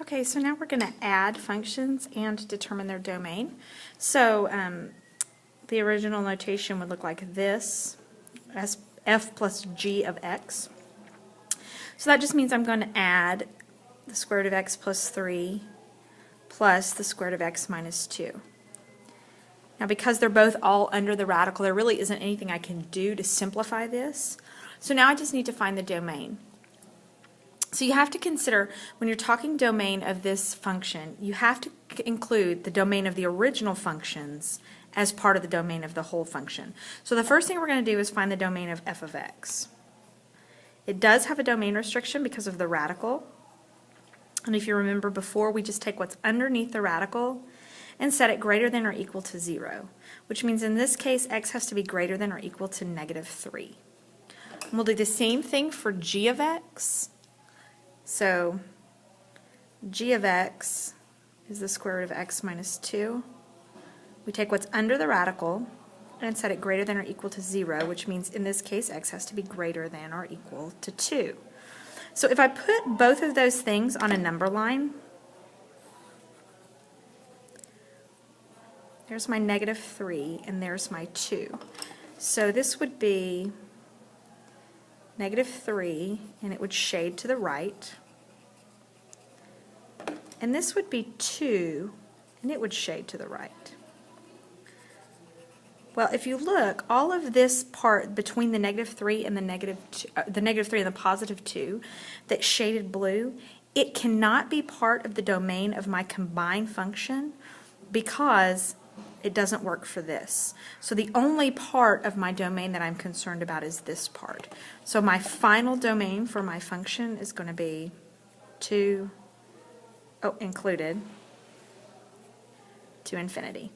Okay, so now we're going to add functions and determine their domain. So the original notation would look like this, as f plus g of x. So that just means I'm going to add the square root of x plus 3 plus the square root of x minus 2. Now because they're both all under the radical, there really isn't anything I can do to simplify this. So now I just need to find the domain. So you have to consider, when you're talking domain of this function, you have to include the domain of the original functions as part of the domain of the whole function. So the first thing we're going to do is find the domain of f of x. It does have a domain restriction because of the radical. And if you remember before, we just take what's underneath the radical and set it greater than or equal to 0, which means in this case x has to be greater than or equal to negative 3. And we'll do the same thing for g of x. So g of x is the square root of x minus 2. We take what's under the radical and set it greater than or equal to 0, which means in this case x has to be greater than or equal to 2. So if I put both of those things on a number line, there's my negative 3 and there's my 2. So this would be negative 3, and it would shade to the right. And this would be 2, and it would shade to the right. Well, if you look, all of this part between the negative 3 and the negative 3 and the positive 2, that shaded blue, it cannot be part of the domain of my combined function because it doesn't work for this. So the only part of my domain that I'm concerned about is this part. So my final domain for my function is going to be included to infinity.